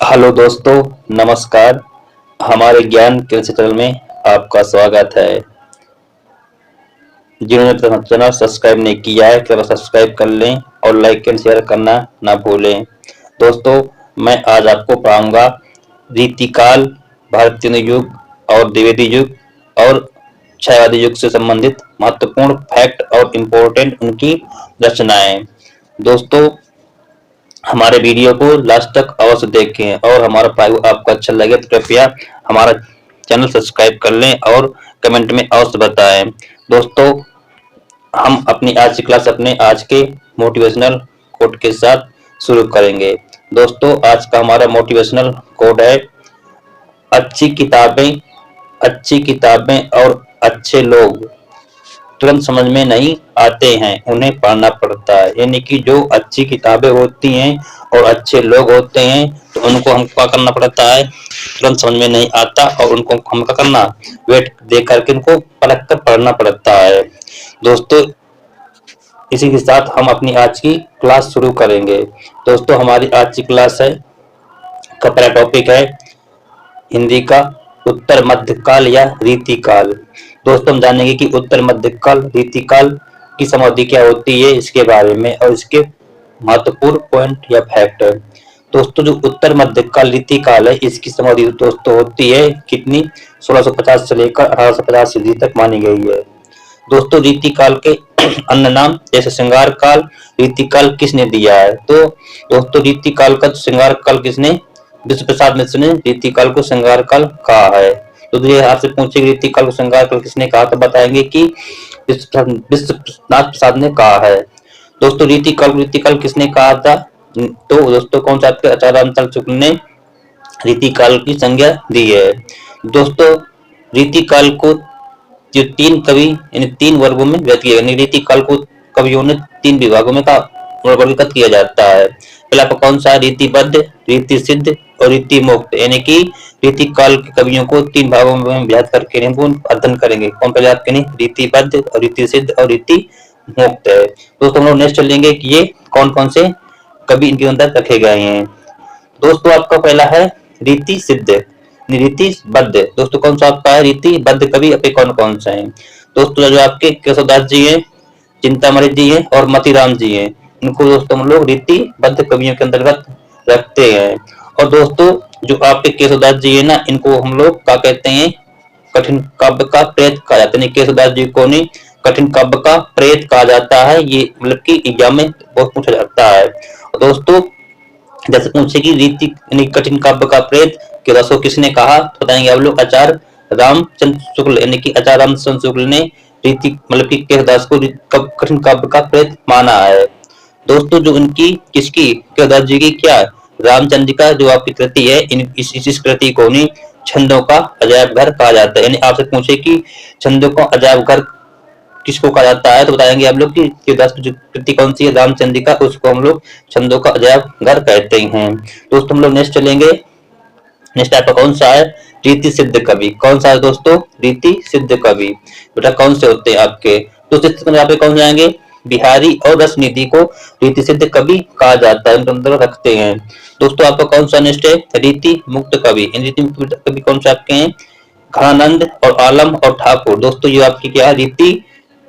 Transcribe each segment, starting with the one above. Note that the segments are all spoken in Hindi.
हेलो दोस्तों, नमस्कार। हमारे ज्ञान केंद्र चैनल में आपका स्वागत है। जिन्होंने चैनल सब्सक्राइब नहीं किया है कृपया सब्सक्राइब कर लें और लाइक एंड शेयर करना ना भूलें। दोस्तों, मैं आज आपको पढ़ाऊंगा रीतिकाल, भारतीय युग और द्विवेदी युग और क्षयवादी युग से संबंधित महत्वपूर्ण फैक्ट और इम्पोर्टेंट उनकी रचनाएं। दोस्तों, हमारे वीडियो को लास्ट तक अवश्य देखें और हमारा पढ़ाई आपको अच्छा लगे तो कृपया हमारा चैनल सब्सक्राइब कर लें और कमेंट में अवश्य बताएं। दोस्तों, हम अपनी आज की क्लास अपने आज के मोटिवेशनल कोट के साथ शुरू करेंगे। दोस्तों, आज का हमारा मोटिवेशनल कोट है, अच्छी किताबें और अच्छे लोग तुरंत समझ में नहीं आते हैं, उन्हें पढ़ना पड़ता है। यानी कि जो अच्छी किताबें होती हैं और अच्छे लोग होते हैं तो उनको हम क्या करना पड़ता है, तुरंत समझ में नहीं आता और उनको हम क्या करना, वेट दे करके उनको परख कर पढ़ना पड़ता है। दोस्तों, इसी के साथ हम अपनी आज की क्लास शुरू करेंगे। दोस्तों, हमारी आज की क्लास है का पहला टॉपिक है हिंदी का उत्तर मध्यकाल या रीतिकाल। दोस्तों, हम जानेंगे कि उत्तर मध्यकाल रीतिकाल की समाधि क्या होती है, इसके बारे में और इसके महत्वपूर्ण पॉइंट या फैक्ट। दोस्तों, जो उत्तर मध्यकाल रीतिकाल है इसकी समाधि दोस्तों होती है कितनी, 1650 से लेकर 1850 ईस्वी तक मानी गई है। दोस्तों, रीतिकाल के अन्य नाम जैसे श्रृंगार काल, रीतिकाल किसने दिया है? तो दोस्तों, रीतिकाल का श्रृंगार काल किसने, विश्व प्रसाद मिश्र ने रीतिकाल को श्रृंगार काल कहा है। तो ये आपसे पूछे रीतिकाल को श्रृंगार काल किसने कहा, तो बताएंगे कि विश्वनाथ प्रसाद ने कहा है। दोस्तों, रीतिकाल किसने कहा था? तो दोस्तों, कौन सा आपके आचार्य रामचंद्र शुक्ल ने रीतिकाल की संज्ञा दी है। दोस्तों, रीतिकाल को जो तीन कवि यानी तीन वर्गों में व्यक्त किया, यानी रीतिकाल को कवियों ने तीन विभागों में वर्गीकृत किया जाता है। पहला कौन सा, रीतिबद्ध, रीति सिद्ध और रीति मुक्त। यानी कि रीतिकाल के कवियों को तीन भागों में विभाजित करके अध्ययन करेंगे। कौन पहले आपके नहीं, रीतिबद्ध और रीति सिद्ध और रीति मुक्त है। दोस्तों, हम लोग नेक्स्ट चलेंगे कि ये कौन कौन से कवि इनके अंदर रखे गए हैं। दोस्तों, आपका पहला है रीति सिद्ध, रीतिबद्ध। दोस्तों, कौन सा आपका है रीतिबद्ध कवि, आपके कौन कौन से हैं? दोस्तों, जो आपके केशवदास जी हैं, चिंतामणि जी हैं और मतीराम जी हैं, इनको दोस्तों हम लोग रीतिबद्ध कवियों के अंतर्गत रखते हैं। और दोस्तों, जो आपके केशवदास जी है ना, इनको हम लोग क्या कहते हैं, कठिन काव्य का प्रेत कहा जाता है। केशवदास जी को नहीं कठिन काव्य का प्रेत कहा जाता है। ये मतलब कि एग्जाम में बहुत पूछा जाता है। और दोस्तों, जैसे पूछे कि रीति कठिन काव्य का प्रेत के रसो किसने कहा, तो बताएंगे आप लोग आचार्य रामचंद्र शुक्ल, यानी कि आचार्य रामचंद्र शुक्ल ने रीति मतलब कि केशवदास को कठिन काव्य का प्रेत माना है। दोस्तों, जो इनकी किसकी, केशवदास जी की क्या, रामचंद्रिका जो आपकी कृति है, इस कृति को नहीं छंदों का अजायब घर कहा जाता है। यानी आपसे पूछे कि छंदों का अजायब घर किसको कहा जाता है, तो बताएंगे आप लोग कि केशवदास की कृति कौन सी है, रामचंद्रिका, उसको हम लोग छंदों का अजायब घर कहते हैं। दोस्तों, हम लोग नेक्स्ट चलेंगे। नेक्स्ट आपका कौन सा है, रीति सिद्ध कवि। कौन सा है दोस्तों, रीति सिद्ध कवि। बेटा कौन से होते हैं आपके, तो यहाँ पे कौन जाएंगे, बिहारी और रसनिधि को रीति सिद्ध कवि कहा जाता है, उनके अंदर रखते हैं। दोस्तों, आपका कौन सा नेक्स्ट है, रीति मुक्त कवि। रीति मुक्त कवि कौन सा आपके हैं, घनानंद और आलम और ठाकुर। दोस्तों, ये आपकी क्या है, रीति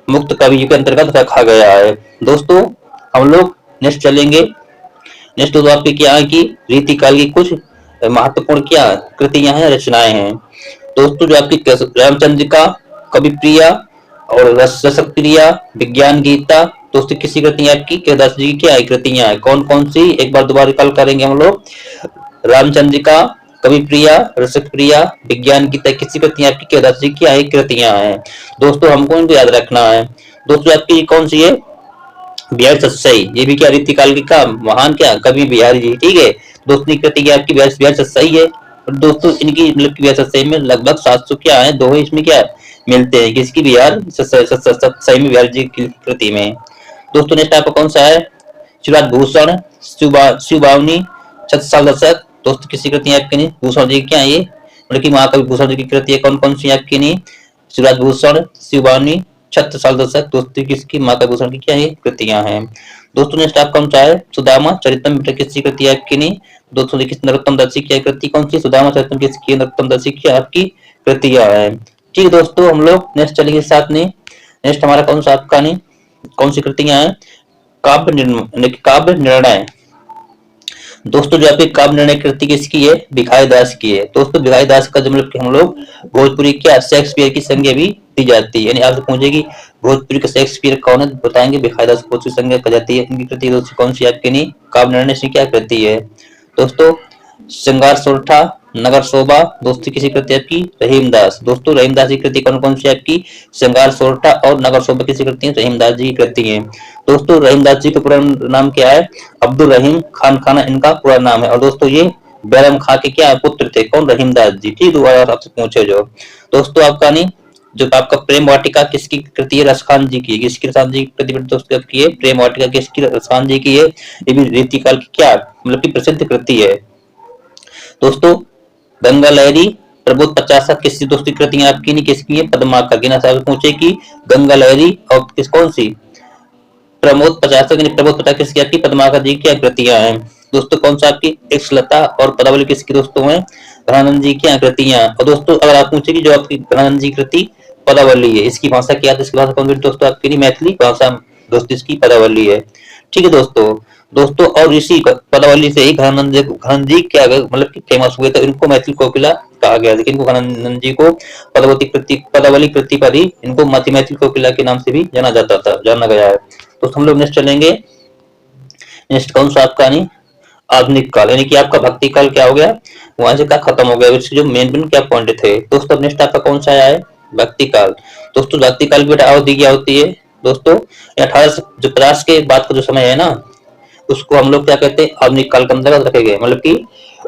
मुक्त कवि के अंतर्गत रखा गया है। दोस्तों, हम लोग नेक्स्ट चलेंगे। नेक्स्ट तो आपकी क्या है कि रीतिकाल की कुछ महत्वपूर्ण क्या कृतियां हैं, रचनाएं हैं। दोस्तों, जो आपकी रामचंद्रिका, कवि प्रिया और रसक प्रिया, विज्ञान गीता। दोस्तों, किसी कृतियां आपकी केदार जी की क्या कृतियां हैं, कौन कौन सी, एक बार दोबारा रिकॉल करेंगे हम लोग। रामचंद्रिका, कवि प्रिया, रसक प्रिया, विज्ञान गीता, किसी कृतियां आपकी केदार जी की कृतियां हैं। दोस्तों, हमको इनको याद रखना है। दोस्तों, आपकी कौन सी है, बिहारी सतसई, ये भी क्या रीतिकाल की का महान क्या कवि बिहारी जी, ठीक है। दोस्तों, कृति क्या आपकी बिहारी सतसई है। और दोस्तों, इनकी मतलब बिहार सतसई में लगभग 700 क्या है, दोहे इसमें क्या मिलते हैं, किसकी, बिहार सतसई में बिहारी जी की कृति में। दोस्तों, नेक्स्ट आपका कौन सा है, शिवराज भूषण, शिवबावनी, छत्रसाल दशक। दोस्तों, किसी कृति आपकी नहीं, भूषण जी क्या है ये, मतलब कि महाकवि भूषण जी की कृति है, कौन कौन सी आपकी नहीं, शिवराज भूषण, शिवबावनी, छत्रसाल दशक दोस्तों किसकी, महाकाव्यभूषण की क्या ये कृतियां हैं। दोस्तों नेक्स्ट आपका कौन सा है, सुदामा चरितम बेटा किसकी कृति है आपकी नहीं। दोस्तों देखिए नरोत्तम दास की क्या कृति कौन सी, सुदामा चरितम किसकी, नरोत्तम दास की आपकी कृतियां है। ठीक है दोस्तों, हम लोग नेक्स्ट चलेंगे साथ में। नेक्स्ट हमारा कौन सा आपका नहीं, कौन सी कृतियां हैं, काव्य निर्णय। दोस्तों जो आपकी काव्य निर्णय कृति किसकी है, भिखारी दास की है। दोस्तों भिखारी दास का जो मतलब कि हम लोग भोजपुरी क्या शेक्सपियर की संज्ञा भी दी जाती है, यानी आपसे पूछेगी भोजपुरी का शेक्सपियर कौन है, बताएंगे भिखारी दास को संज्ञा दी जाती है। इनकी कृति दोस्तों कौन सी आपकी नहीं, काव्य निर्णय से क्या कृति है। दोस्तों श्रृंगार सोरठा, नगर शोभा दोस्तों किसी कृति आपकी, रहीमदास। दोस्तों रहीमदास की कृति कौन कौन सी आपकी, श्रृंगार सोरठा और नगर शोभा किसी कृति है, रहीमदास जी की कृति है। दोस्तों रहीमदास जी का पूरा नाम क्या है, अब्दुल रहीम खान खाना इनका पूरा नाम है। और दोस्तों ये बैरम खां के क्या पुत्र थे, कौन, रहीमदास जी। ठीक, दोबारा आपसे पूछे जो दोस्तों आपका नहीं, जो आपका प्रेम वाटिका किसकी कृति है, रसखान जी की। किसकी, रसखान जी की कृति दोस्तों आपकी है, प्रेम वाटिका किसकी, रसखान जी की है। ये भी रीतिकाल की क्या मतलब की प्रसिद्ध कृति है। दोस्तों गंगा लहरी प्रबोध पचासा किसकी दोस्ती कृतियां आपकी नहीं, किसकी है, पद्माकर की। ना साहब पूछे कि गंगा लहरी और किस कौन सी, प्रमोद पचासा की, प्रबोध पचास किसकी आपकी, पद्माकर जी की कृतियां हैं। दोस्तों कौन सा आपकी, लता और पदावली किसकी दोस्तों है, घनानंद जी की कृतियां। और दोस्तों अगर आप पूछे कि जो आपकी घनानंद जी कृति पदावली है, इसकी भाषा क्या है, इसकी भाषा कौन सी दोस्तों आपकी नहीं, मैथिली भाषा दोस्तों इसकी पदावली है। ठीक है दोस्तों और इसी पदावली से ही घनानंद जी क्या मतलब कि फेमस हुए, तो इनको मैथिली कोकिला कहा गया, लेकिन इनको घनानंद जी को पदावली कृति पर ही इनको मैथिली कोकिला के नाम से भी जाना गया है। तो हम लोग नेक्स्ट चलेंगे। नेक्स्ट कौन सा आपका नहीं, आधुनिक काल, यानी कि आपका भक्ति काल क्या हो गया, वहां से क्या खत्म हो गया, इसके जो मेन क्या पॉइंट थे। दोस्तों नेक्स्ट आपका कौन सा आया है, भक्ति काल। दोस्तों भक्ति काल की बेटा अवधि क्या होती है दोस्तों, 1850 के बाद का जो समय है ना, उसको हम लोग क्या कहते हैं, आधुनिक काल के अंतर्गत रखे गए। मतलब कि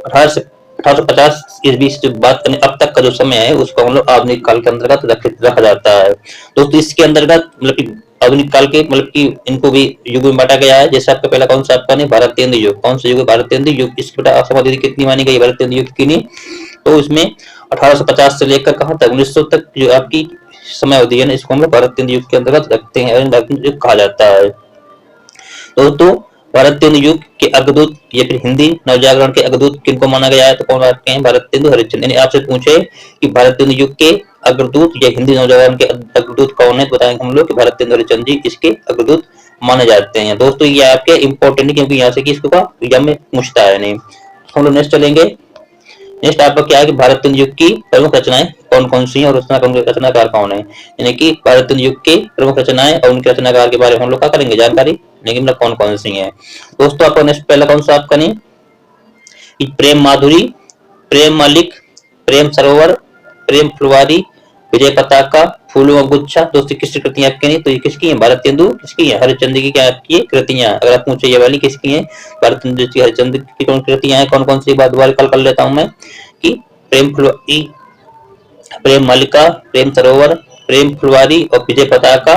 1850 ईस्वी से बात करें अब तक का जो समय है, उसको हम लोग आधुनिक काल के अंतर्गत रखा जाता है। दोस्तों इसके अंतर्गत मतलब कि आधुनिक काल के मतलब कि इनको भी युग में बांटा गया है। जैसे आपका पहला कौन सा आपका नहीं, भारतीय युग। कौन सा युग, भारतीय युग। इसकी बेटा समाधि कितनी मानी गई, भारतीय युग की नहीं, तो इसमें 1850 से लेकर कहां तक, 1900 तक जो आपकी समय अवधि है ना, इसको हम लोग भारतीय युग के अंतर्गत रखते हैं, भारतीय युग कहा जाता है। दोस्तों भारतीय युग के अग्रदूत या फिर हिंदी नवजागरण के अग्रदूत किनको माना गया है, तो कौन आते हैं, भारतेंदु हरिश्चंद्र। यानी आपसे पूछे कि भारतीय युग के अग्रदूत या हिंदी नवजागरण के अग्रदूत कौन है, बताएंगे हम लोग कि भारतेंदु हरिश्चंद्र जी इसके अग्रदूत माने जाते हैं। दोस्तों ये आपके इंपॉर्टेंट है, क्योंकि यहाँ से इसको एग्जाम में पूछता है नहीं। हम लोग नेक्स्ट चलेंगे। नेक्स्ट आपका क्या है कि भारतीय युग की प्रमुख रचनाएं कौन कौन सी हैं और रचनाकार कौन है, यानी कि भारतीय युग के प्रमुख रचनाएं और उनके रचनाकार के बारे में हम लोग क्या करेंगे, जानकारी लेकिन मतलब कौन कौन सी हैं। दोस्तों आपका नेक्स्ट पहला कौन सा आपका नहीं, प्रेम माधुरी, प्रेम मलिक, प्रेम सरोवर, प्रेम फुलवारी, विजय पताका, फूलों का गुच्छा। दोस्तों किसकी कृतियां आपकी नहीं, तो ये किसकी है, भारतेंदु किसकी है, हरिश्चंद्र की क्या आपकी कृतियां। अगर आप पूछे ये वाली किसकी है, भारतेंदु की हरिश्चंद्र की कौन कृतियां हैं, कौन कौन सी बात दोबारा कल कर लेता हूं मैं कि प्रेम फुलवारी, प्रेम मलिका, प्रेम सरोवर, प्रेम फुलवारी और विजय पताका,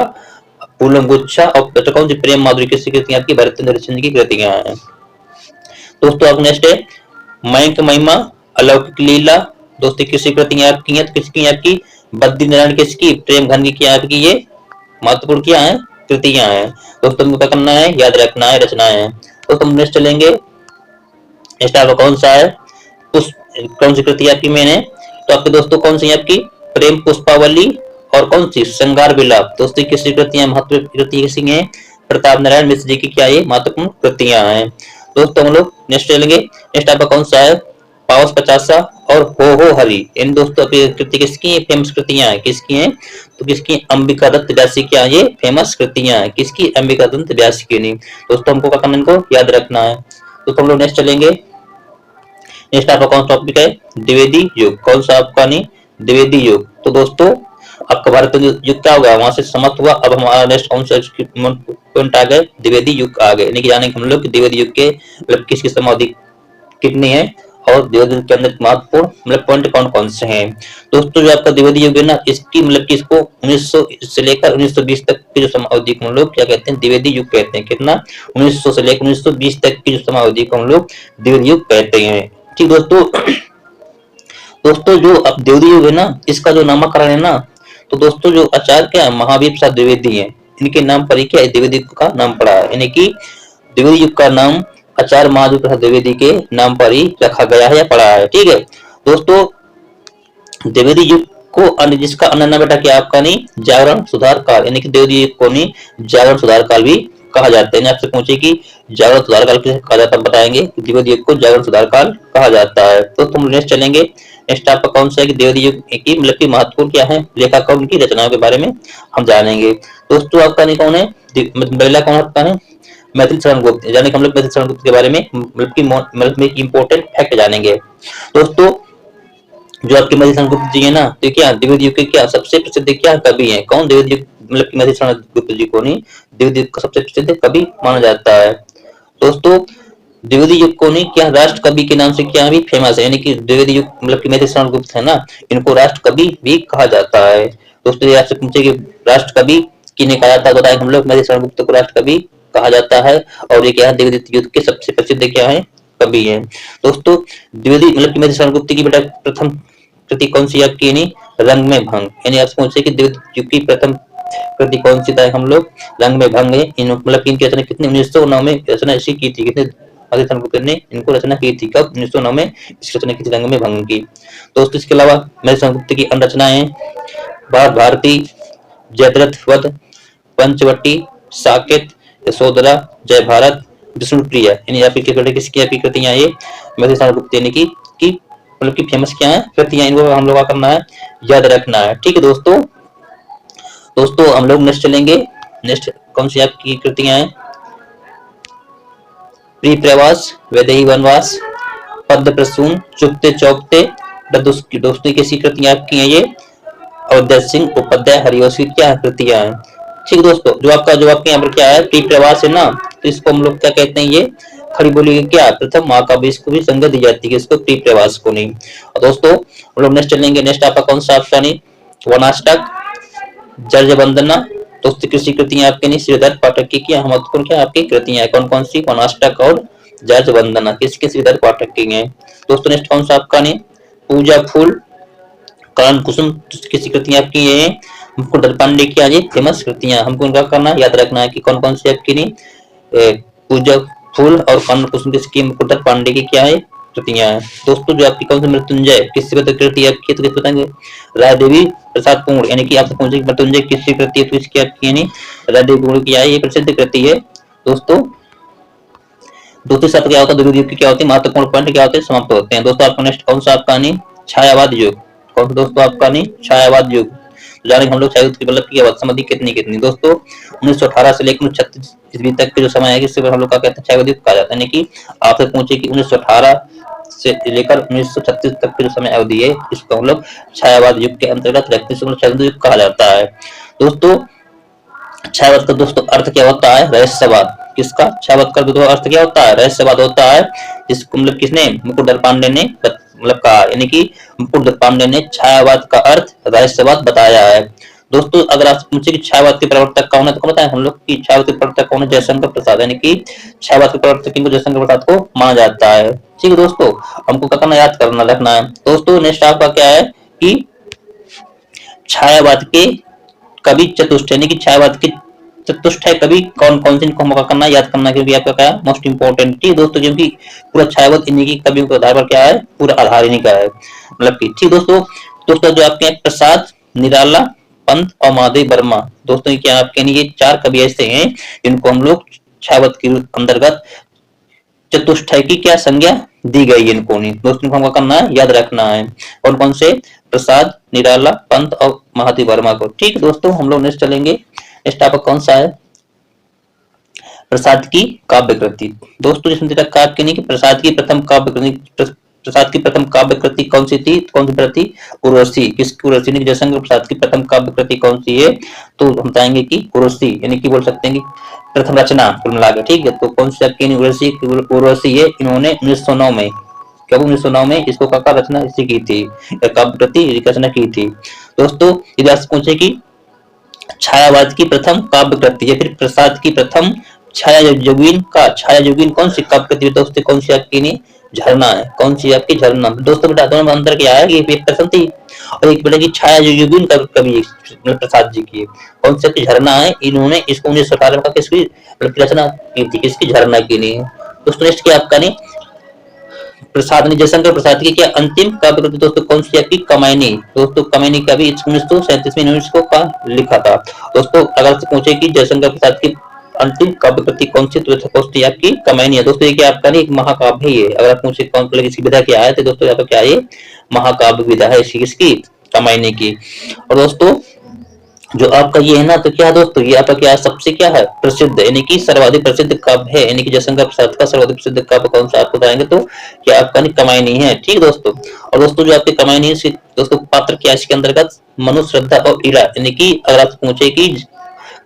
फूलों गुच्छा और कौन सी प्रेम माधुरी किसकी कृतियां आपकी, भारतेंदु हरिश्चंद्र की कृतियां हैं। दोस्तों आप नेक्स्ट है मयंक महिमा, अलौकिक लीला। दोस्तों किसकी कृतियां आपकी हैं, तो किसकी आपकी, बद्री नारायण किसकी, प्रेम घन की क्या आपकी, ये महत्वपूर्ण क्या है, कृतियां हैं। दोस्तों तुमको क्या करना है, याद रखना है, रचनाएं हैं। तो तुम नेक्स्ट चलेंगे। नेक्स्ट आपका कौन सा है, कौन सी कृति आपकी मैंने, तो आपके दोस्तों कौन सी आपकी, प्रेम पुष्पावली और कौन सी, श्रृंगार विलाप। दोस्तों किसकी कृतियां महत्वपूर्ण कृति किसकी है, प्रताप नारायण मिश्र जी की क्या ये महत्वपूर्ण कृतियां हैं। दोस्तों हम लोग नेक्स्ट चलेंगे। नेक्स्ट आपका कौन सा है, पावस पचासा और हो हरि। इन दोस्तों कृति किसकी है, फेमस कृतियां हैं, किसकी हैं, तो किसकी, अंबिका दत्त व्यास की क्या ये फेमस कृतियां हैं, किसकी, अंबिका दत्त व्यास की नहीं। दोस्तों हमको क्या करना, इनको याद रखना है। दोस्तों हम लोग नेक्स्ट चलेंगे। नेक्स्ट आपका कौन सा टॉपिक है, द्विवेदी युग। कौन सा आपका नहीं, द्विवेदी युग। तो दोस्तों आपका भारतीय युग क्या होगा, वहां से समाप्त हुआ। अब हमारा नेक्स्ट कौन सा पॉइंट आ गए, द्विवेदी युग आ गए, यानी कि जाने हम लोग द्विवेदी युग के मतलब किसकी समाधि कितनी है और द्विवेदी युग के अंदर महत्वपूर्ण मतलब पॉइंट कौन कौन से हैं। दोस्तों जो आपका द्विवेदी युग है ना, इसकी मतलब कि इसको 1900 से लेकर 1920 तक की जो समाधि को हम लोग क्या कहते हैं, द्विवेदी युग कहते हैं। कितना, 1900 से लेकर 1920 तक की जो समाधि को हम लोग द्विवेदी युग कहते हैं। ठीक दोस्तों जो अब द्विवेदी युग है ना, इसका जो नामकरण है ना, तो दोस्तों जो आचार्य क्या महावीर प्रसाद द्विवेदी हैं, इनके नाम पर ही क्या द्विवेदी का नाम पड़ा है, यानी कि द्विवेदी युग का नाम आचार्य महावीर प्रसाद द्विवेदी के नाम पर ही रखा गया है या पड़ा है। ठीक है दोस्तों, द्विवेदी युग को अन्य जिसका अन्य नाम बेटा क्या आपका नहीं जागरण सुधार काल, यानी कि द्विवेदी युग को नहीं जागरण सुधार काल भी कहा जाता है। आपसे पूछे कि जागरण सुधार काल किसे कहा जाता है, बताएंगे द्विवेदी युग को जागरण सुधार काल कहा जाता है। तो तुम नेक्स्ट चलेंगे, नेक्स्ट आपका कौन सा है कि द्विवेदी युग की मतलब की महत्वपूर्ण क्या है लेखकों की रचनाओं के बारे में हम जानेंगे। दोस्तों आपका नहीं कौन है पहला कौन आपका है मैथिली शरण गुप्त, यानी कि हम लोग मैथिली शरण गुप्त के बारे में मतलब की इंपॉर्टेंट फैक्ट जानेंगे। दोस्तों जो आपके मैथिली शरण गुप्त जी है ना, तो क्या द्विवेदी युग के क्या सबसे प्रसिद्ध क्या कवि हैं, कौन द्विवेदी युग मतलब कि मैथिली शरण गुप्त जी को नहीं द्विवेदी युग का सबसे प्रसिद्ध कवि माना जाता है। दोस्तों द्विवेदी युग को नहीं क्या राष्ट्र कवि के नाम से क्या भी फेमस है, यानी कि द्विवेदी युग मतलब कि मैथिली शरण गुप्त है ना, इनको राष्ट्र कवि भी कहा जाता है। दोस्तों ये आपसे पूछे कि राष्ट्र कवि किन्हें कहा जाता है, बताएं हम लोग मैथिली शरण गुप्त को राष्ट्र कवि कहा जाता है। और ये क्या है द्विवेदी युग के सबसे प्रसिद्ध क्या है कवि है। दोस्तों द्विवेदी मतलब कि मैथिली शरण गुप्त की बेटा प्रथम कृति कौन सी आपकी यानी रंग में भंग, यानी आपसे पूछे कि द्विवेदी युग की प्रथम कृति कौन सी था, हम लोग रंग में भंग है। इन मतलब इनकी रचना कितने 1909 में रचना ऐसी की थी, कितने मैथिली शरण गुप्त ने इनको रचना की थी, कब 1909 में इस रचना की थी रंग में भंग की। दोस्तों इसके अलावा मैथिली शरण गुप्त की अन्य रचनाएं भारती, जयद्रथ वध, पंचवटी, साकेत, यशोधरा, जय भारत, विष्णुप्रिया, यानी आपकी किसकी आपकी कृतियां ये मैथिली शरण गुप्त यानी कि मतलब की फेमस क्या है कृतियां, इनको हम लोग करना है याद रखना है। ठीक है दोस्तों, दोस्तों हम लोग नेक्स्ट चलेंगे, नेक्स्ट कौन सी आपकी कृतियां हैं प्रिय प्रवास, वैदेही वनवास, पद्म प्रसून, चुपते चौपते, दोस्तों कैसी कृतियां आपकी हैं ये अवधेश सिंह उपाध्याय हरिवंश की क्या कृतियां हैं। ठीक दोस्तों जो आपके यहाँ पर क्या है प्रिय प्रवास है ना, तो इसको हम लोग क्या कहते हैं ये खड़ी बोली क्या प्रथम महाकाव्य, इसको भी संज्ञा दी जाती है इसको प्रिय प्रवास को नहीं। और दोस्तों हम लोग नेक्स्ट चलेंगे, नेक्स्ट आपका कौन सा आपका नहीं वनाष्टक, जर्ज वंदना, दोस्तों कृषि कृतियां आपके नहीं श्रीधर पाठक की क्या महत्वपूर्ण क्या आपकी कृतियां कौन कौन सी वनाष्टक और जर्ज वंदना किसके श्रीधर पाठक की है। दोस्तों नेक्स्ट कौन सा आपका नहीं पूजा फूल, करण कुसुम किसी कृतियां आपकी ये मुकुट पांडे की आज फेमस कृतियां, हमको उनका करना याद रखना है कि कौन कौन सी आपकी नहीं पूजा फूल और कर्ण कुसुम किसकी मुकुट पांडे की क्या है कृतियां हैं। दोस्तों जो आपकी कौन सी मृत्युंजय किससे कृति आपकी तो किस बताएंगे राय देवी प्रसाद पूर्ण, यानी कि आपसे पूछे मृत्युंजय किसकी कृति है तो इसकी आपकी यानी राय देवी पूर्ण की ये प्रसिद्ध कृति है। दोस्तों दूसरे शब्द क्या होता है द्विवेदी युग की क्या होती है महत्वपूर्ण पॉइंट क्या होते हैं समाप्त होते हैं। दोस्तों आपका नेक्स्ट कौन सा आपका नहीं छायावाद युग, कौन सा दोस्तों आपका नहीं छायावाद युग, तो जाने हम लोग छायावाद की मतलब की अवधि कितनी कितनी दोस्तों 1918 से लेकर 1936 ईस्वी तक के जो समय है इससे हम लोग क्या कहते हैं छायावाद युग कहा जाता है, यानी कि आपसे पूछे कि 1918 से लेकर 1936 तक के जो समय अवधि है इसको हम लोग छायावाद युग के अंतर्गत रखते हैं, छायावाद युग कहा जाता है। दोस्तों छायावाद का दोस्तों अर्थ क्या होता है रहस्यवाद, किसका छायावाद का दोस्तों अर्थ क्या होता है रहस्यवाद होता है, जिसको मतलब किसने मुकुट पांडे ने मतलब कहा, यानी कि मुकुट पांडे ने छायावाद का अर्थ रहस्यवाद बताया है। दोस्तों अगर आप पूछे कि छायावाद के प्रवर्तक कौन है तो बताएं हम लोग कि छायावाद के प्रवर्तक कौन है जयशंकर प्रसाद, यानी कि छायावाद के प्रवर्तक इनको जयशंकर प्रसाद को माना जाता है। ठीक है दोस्तों हमको क्या करना याद करना रखना है। दोस्तों नेक्स्ट आपका क्या है कि छायावाद के कवि चतुष्ट, यानी कि छायावाद के चतुष्ट है कवि कौन कौन से इनको हम करना याद करना क्योंकि आपका क्या मोस्ट इंपोर्टेंट। ठीक दोस्तों क्योंकि पूरा छायावाद इन्हीं की कवियों के आधार पर क्या है पूरा आधार इन्हीं का है मतलब कि ठीक दोस्तों। दोस्तों जो आपके प्रसाद निराला पंत और महादेव वर्मा, दोस्तों ये क्या आपके ये चार कवि ऐसे हैं जिनको हम लोग छायावाद के अंतर्गत चतुष्टय की क्या संज्ञा दी गई इनको नहीं दोस्तों को हमको करना है याद रखना है कौन कौन से प्रसाद निराला पंत और महादेव वर्मा को। ठीक दोस्तों हम लोग नेक्स्ट चलेंगे, नेक्स्ट आपका कौन सा है प्रसाद की काव्य कृति। दोस्तों जिसमें दिया काव्य की नहीं कि प्रसाद की प्रथम काव्य कृति, प्रसाद की प्रथम काव्य कृति कौन सी थी कौन सी कृति उर्वशी, किसकी उर्वशी ने जयशंकर प्रसाद की प्रथम काव्य कृति कौन सी है तो हम बताएंगे कि उर्वशी, यानी कि बोल सकते हैं कि प्रथम रचना कुल मिला के। ठीक है तो कौन सी आपकी उर्वशी है इन्होंने 1909 में कब 1909 में इसको का रचना इसी की थी काव्य कृति रचना की थी। दोस्तों यदि आपसे पूछे कि छायावाद की प्रथम काव्य कृति या फिर प्रसाद की प्रथम छायायुगीन कौन सी काव्य कृति दोस्तों कौन सी आपकी नहीं झरना है। कौन सी आपकी झरना। दोस्तों बेटा दोनों में अंतर क्या है कि एक प्रसन्न थी और एक बेटा की छाया जो युगीन कवि प्रसाद जी की। कौन सी आपकी झरना है, इन्होंने इसको 1918 में किसकी रचना की थी, किसकी, झरना की नहीं। दोस्तों नेक्स्ट क्या आपका नहीं प्रसाद ने जयशंकर प्रसाद की क्या अंतिम काव्य कृति दोस्तों कौन सी आपकी कमायनी। दोस्तों कमायनी का भी 1937 में इन्होंने का लिखा था। दोस्तों अगर से पूछे कि जयशंकर प्रसाद की अंतिम काव्य कृति कौन सी, तो कौन सी आपकी कमायनी है। दोस्तों ये क्या आपका नहीं एक महाकाव्य है। अगर आप पूछे कौन इसकी विधा क्या है, तो दोस्तों यहाँ पर क्या है, महाकाव्य विधा है इसकी कमायनी की। और दोस्तों जो आपका ये है ना, तो क्या दोस्तों ये आपका क्या सबसे क्या है प्रसिद्ध, यानी कि सर्वाधिक प्रसिद्ध काव्य है, यानी कि जयशंकर प्रसाद का सर्वाधिक प्रसिद्ध काव्य कौन सा आपको बताएंगे, तो क्या आपका नहीं कमायनी है। ठीक दोस्तों। और दोस्तों जो आपकी कमायनी है दोस्तों पात्र क्या है इसके अंतर्गत, मनु, श्रद्धा और ईरा, यानी कि अगर आप पूछे कि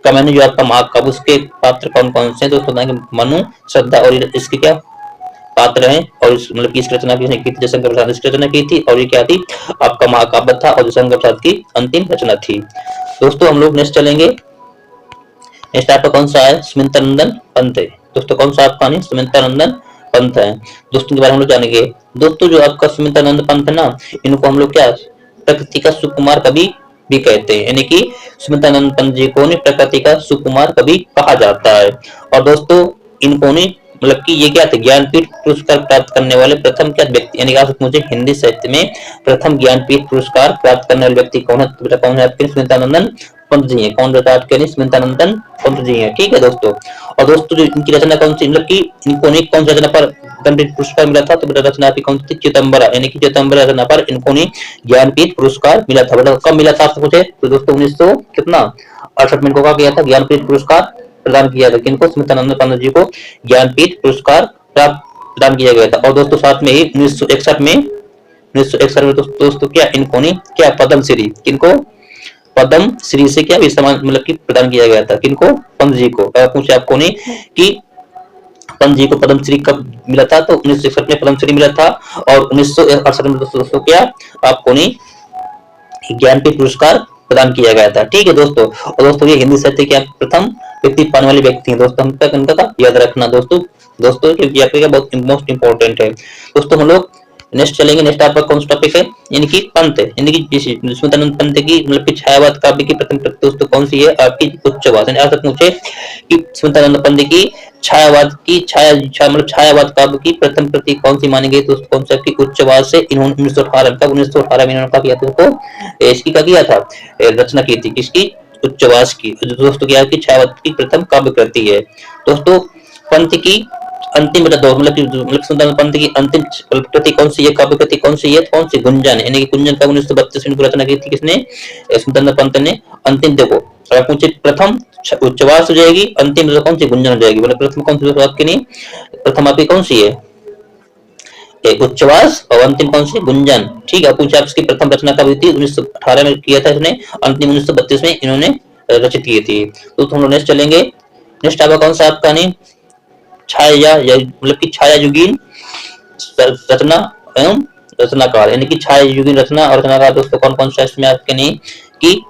कमायनी जो आपका महाकाव्य उसके पात्र कौन कौन से दोस्तों बताएंगे, मनु, श्रद्धा और ईरा इसके क्या पात्र हैं। और मतलब इसकी रचना किसने की थी, जयशंकर प्रसाद ने इसकी रचना की थी। और ये क्या थी आपका महाकाव्य था और जयशंकर प्रसाद की अंतिम रचना थी। दोस्तों हम लोग नेक्स्ट चलेंगे। नेक्स्ट आपका कौन सा है, स्मितानंदन पंत है। दोस्तों कौन सा आपका नहीं स्मितानंदन पंत है। दोस्तों के बारे में हम लोग जानेंगे। दोस्तों जो आपका स्मितानंद पंत है ना, इनको हम लोग क्या प्रकृति का सुकुमार कवि भी कहते हैं, यानी कि स्मितानंद पंत जी को प्रकृति का सुकुमार कवि कहा जाता है। और दोस्तों इनको मतलब कि ये क्या थे, ज्ञानपीठ पुरस्कार प्राप्त करने वाले प्रथम क्या व्यक्ति, यानी कि मुझे हिंदी साहित्य में प्रथम ज्ञानपीठ पुरस्कार प्राप्त करने वाले व्यक्ति कौन है, तो बेटा कौन है आपके स्मितानंदन पंत जी है। कौन बेटा आपके स्मितानंदन पंत जी है। ठीक है दोस्तों। और दोस्तों जो इनकी रचना कौन सी, मतलब कि इनको कौन सी रचना पर ज्ञानपीठ पुरस्कार मिला था, तो बेटा रचना आपकी कौन सी, चिदंबरा, यानी कि चिदंबरा रचना पर इनको ज्ञानपीठ पुरस्कार मिला था। बेटा कब मिला था आपसे पूछे, तो दोस्तों 1900 कितना 68 में इनको क्या किया था ज्ञानपीठ पुरस्कार प्रदान किया था। किनको, स्मितानंद पंत जी को ज्ञानपीठ पुरस्कार प्रदान किया गया था। और दोस्तों साथ में ही 1961 में दोस्तों क्या इनको क्या पद्म श्री, किनको पद्म श्री से क्या सम्मान मतलब कि प्रदान किया गया था। किनको, पंत जी को। पूछे आपको नहीं कि पंत जी को पद्म श्री कब मिला था, तो 1961 में पद्म श्री मिला था। और 1968 में दोस्तों क्या आपको नहीं ज्ञानपीठ पुरस्कार प्रदान किया गया था। ठीक है दोस्तों। और दोस्तों ये हिंदी साहित्य के प्रथम व्यक्ति पाने वाले व्यक्ति हैं दोस्तों, हम तक इनका याद रखना दोस्तों क्योंकि आपके बहुत मोस्ट इंपॉर्टेंट है। दोस्तों हम लोग नेक्स्ट चलेंगे। नेक्स्ट आपका कौन सा टॉपिक है, यानी कि पंत, यानी कि स्मितानंद पंत की मतलब कि छायावाद काव्य की प्रथम कृति दोस्तों कौन सी है आपकी, उच्चवास। आज तक पूछे कि स्मितानंद पंत की छायावाद की मतलब छायावाद काव्य की प्रथम कृति कौन सी मानी गई, दोस्तों कौन सी आपकी उच्चवास से। इन्होंने 1918 में इन्होंने किया था, इसकी क्या किया था रचना की थी, किसकी, उच्चवास की। दोस्तों क्या की छायावाद की प्रथम काव्य कृति है। दोस्तों पंत की अंतिम मतलब सुल्तान पंत की अंतिम कृति कौन सी है, काव्य कृति कौन सी है, कौन सी, गुंजन, यानी कि गुंजन का 1932 में रचना की थी किसने, सुल्तान पंत ने। अंतिम देखो अगर पूछे प्रथम उच्चवास हो जाएगी, अंतिम कौन सी, गुंजन हो जाएगी। मतलब प्रथम कौन सी आपकी नहीं, प्रथम आपकी कौन सी है उच्चवास और अंतिम कौन सी, गुंजन। ठीक है। पूछा इसकी प्रथम रचना कब हुई थी, 1918 में किया था इसने, अंतिम 1932 में इन्होंने रचित की थी। तो हम लोग नेक्स्ट चलेंगे। नेक्स्ट आपका कौन सा आपका नहीं छाया मतलब कि छाया युगीन रचना एवं रचनाकार, यानी कि छाया युगीन रचना और रचनाकार दोस्तों कौन कौन सा इसमें आपके नहीं कि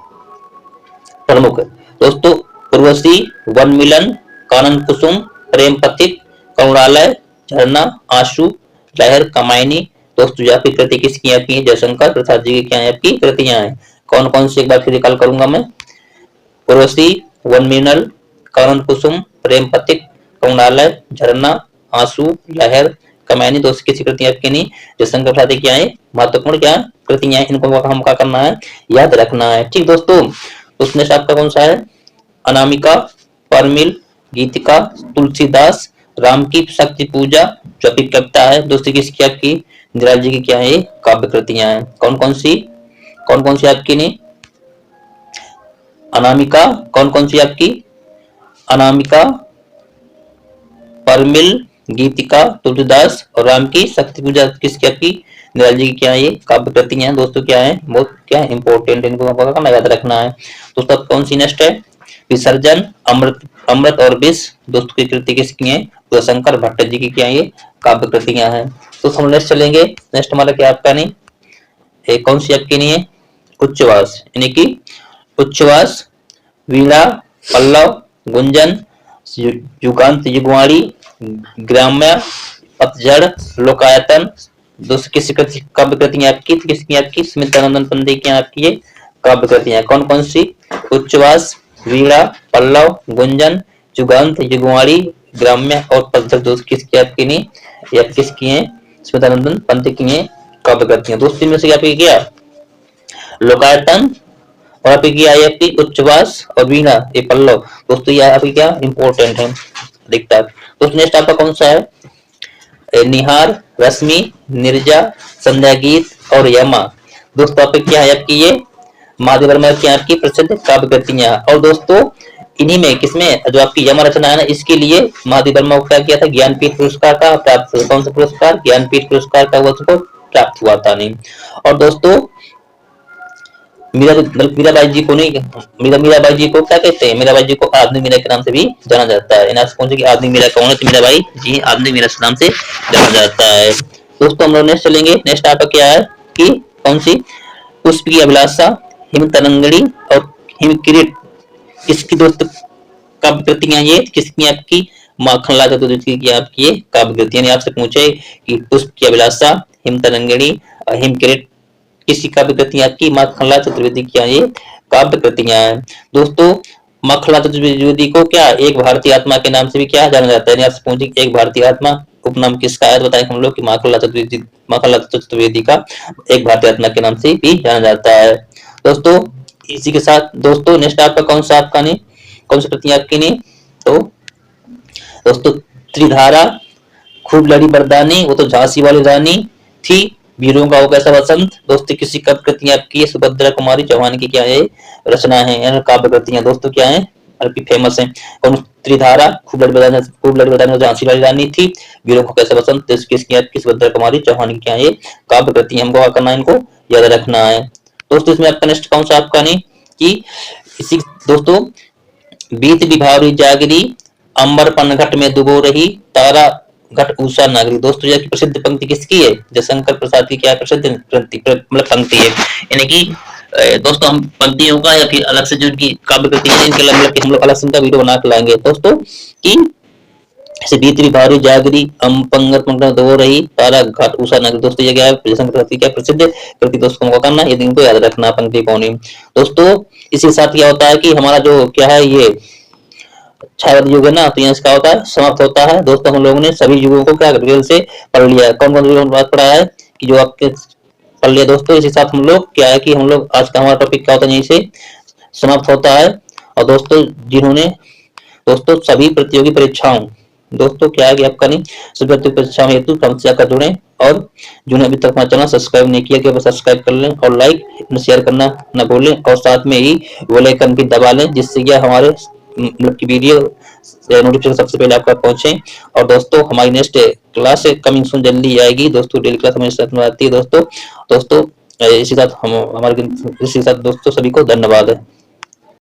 प्रमुख दोस्तों, उर्वशी, वन मिलन, कानन कुसुम, प्रेम पथिक, करुणालय, झरना, आंसू, लहर, कमायनी। दोस्तों जो आपकी कृति किसकी आपकी है, जयशंकर प्रसाद जी की क्या है आपकी कृतियां हैं। कौन कौन सी एक बार फिर रिकॉल करूंगा मैं, उर्वशी, वन मिलन, कानन कुसुम, प्रेम पथिक, करुणालय, झरना, आंसू, लहर, कमायनी। दोस्त किसी कृतियां आपकी नहीं जयशंकर प्रसाद क्या है महत्वपूर्ण क्या कृतियां, इनको हम क्या करना है याद रखना है। ठीक दोस्तों। उसमें से आपका कौन सा है, अनामिका, परमिल, गीतिका, तुलसीदास, राम की शक्ति पूजा जो आपकी कविता है दोस्तों किसकी आपकी इंदिरा जी की क्या है काव्य कृतियां हैं। कौन कौन सी आपकी नहीं अनामिका, कौन कौन सी आपकी अनामिका, परमिल, गीतिका, तुलसीदास और राम की शक्ति पूजा किसकी आपकी निराल जी की क्या है ये काव्य कृतियां हैं दोस्तों, क्या है बहुत क्या इंपॉर्टेंट, इनको याद रखना है दोस्तों। कौन सी नेक्स्ट है, विसर्जन, अमृत और विष दोस्तों की कृति किसकी है, शंकर भट्ट जी की क्या है ये काव्य कृतियां हैं। तो हम नेक्स्ट चलेंगे। नेक्स्ट हमारा क्या आपका नहीं कौन सी आपकी नहीं है उच्चवास, यानी कि उच्चवास, वीणा, पल्लव, गुंजन, युगांत, युगवाणी, ग्राम्य पतझड़, लोकायतन। दोस्तों किसकी काव्य कृतियां आपकी, किसकी आपकी, स्मितानंदन पंत की आपकी ये काव्य कृतियां कौन कौन सी, उच्छ्वास, वीणा, पल्लव, गुंजन, जुगांत, युगवाणी, ग्राम्य और पतझड़। दोस्त किसकी आपकी नहीं, या किसकी है, स्मितानंदन पंत की है काव्य कृतियां। दोस्तों में से आपकी क्या, लोकायतन और आपकी क्या है, आपकी उच्छ्वास और वीणा, ये पल्लव। दोस्तों ये आपकी क्या इंपॉर्टेंट है अधिकतर। दोस्तों नेक्स्ट आपका कौन सा है, निहार, रश्मि, निर्जा, संध्या गीत और यमा। दोस्तों टॉपिक क्या है आपकी ये, महादेव वर्मा की आपकी प्रसिद्ध काव्य कृतियां। और दोस्तों इन्हीं में किसमें जो आपकी यमा रचना है ना, इसके लिए महादेव वर्मा को क्या किया था, ज्ञानपीठ पुरस्कार का प्राप्त, कौन सा पुरस्कार, ज्ञानपीठ पुरस्कार का वो उसको प्राप्त हुआ था नहीं। और दोस्तों मीराबाई जी को नहीं, मीराबाई जी को क्या कहते हैं, मीराबाई जी को आधुनिक मीरा के नाम से भी जाना जाता है। आपसे पूछे कि आधुनिक मीरा कौन है, तो मीराबाई जी आधुनिक मीरा के नाम से जाना जाता है। दोस्तों हम लोग नेक्स्ट चलेंगे, नेक्स्ट आपका क्या है कि कौन सी, पुष्प की अभिलाषा, हिम तरंगड़ी और हिम किरीट, इसकी दोस्त काव्य कृतियां ये किसकी आपकी, माखनलाल चतुर्वेदी की आपकी ये काव्य कृतियां। आपसे पूछे कि पुष्प की अभिलाषा, हिम तरंगड़ी और हिम किरीट किसी काव्य कृतियां की, माखनलाल चतुर्वेदी की ये काव्य कृतियां हैं। दोस्तों माखनलाल चतुर्वेदी को क्या एक भारतीय आत्मा के नाम से भी क्या जाना जाता है, आपसे पूछे एक भारतीय आत्मा उपनाम किसका है, बताएं हम लोग कि माखनलाल चतुर्वेदी का एक भारतीय आत्मा के नाम से भी जाना जाता है। दोस्तों इसी के साथ दोस्तों नेक्स्ट आपका कौन सा, आपका नहीं कौन सी कृतियां आपकी नहीं, तो दोस्तों त्रिधारा, खूब लड़ी बरदानी, वो तो झांसी वाली रानी थी, वीरों का हो कैसा वसंत। दोस्तों किसी काव्य कृतियां आपकी, सुभद्रा कुमारी चौहान की क्या है रचना है, काव्य कृतियां दोस्तों क्या है अल्पी फेमस है। और त्रिधारा, खूब लड़ी बरदानी झांसी वाली रानी थी, वीरों को कैसा वसंत, किसकी आपकी, सुभद्रा कुमारी चौहान की क्या है काव्य कृतियां। हमको करना, इनको याद रखना है। दोस्तों इसमें आपका नेक्स्ट कौन सा आपका नहीं कि इसी दोस्तों, बीत विभावरी जागरी, अंबर पनघट में डुबो रही, तारा घट उषा नागरी। दोस्तों यह प्रसिद्ध पंक्ति किसकी है, जयशंकर प्रसाद की क्या प्रसिद्ध मतलब पंक्ति है। यानी कि दोस्तों हम पंक्तियों का या फिर अलग से जो इनकी काव्य कृति है इनके मतलब हम लोग अलग से इनका वीडियो बना के लाएंगे दोस्तों कि बीत विभावरी जागरी, पंगत पंगत डुबो रही, तारा घाट उषा नागरी। दोस्तों ये क्या है, जयशंकर प्रसाद की क्या प्रसिद्ध कृति दोस्तों को करना, ये इनको याद रखना पंक्ति कौन है। दोस्तों इसी साथ क्या होता है कि हमारा जो क्या है ये छायावादी युग है ना, तो यहाँ क्या होता है समाप्त होता है। दोस्तों हम लोगों ने सभी युगों को क्या डिटेल से पढ़ लिया है, कौन कौन सी बात पढ़ा है कि जो आपके पढ़ लिया दोस्तों। इसी साथ हम लोग क्या है कि हम लोग आज का हमारा टॉपिक क्या होता है यहीं से समाप्त होता है। और दोस्तों जिन्होंने दोस्तों सभी प्रतियोगी परीक्षाओं दोस्तों क्या है कि आपका नहीं सभी प्रतियोगी परीक्षाओं हेतु समस्या का जुड़े, और जिन्होंने अभी तक हमारा चैनल सब्सक्राइब नहीं किया कि सब्सक्राइब कर लें और लाइक शेयर करना न भूलें, और साथ में ही बेल आइकन भी दबा लें जिससे यह हमारे मतलब की वीडियो नोटिफिकेशन सबसे पहले आपका पहुंचे। और दोस्तों हमारी नेक्स्ट क्लास कमिंग सून जल्दी आएगी दोस्तों, डेली क्लास हमारे साथ में आती है दोस्तों। इसी साथ हम हमारे इसी साथ दोस्तों सभी को धन्यवाद है।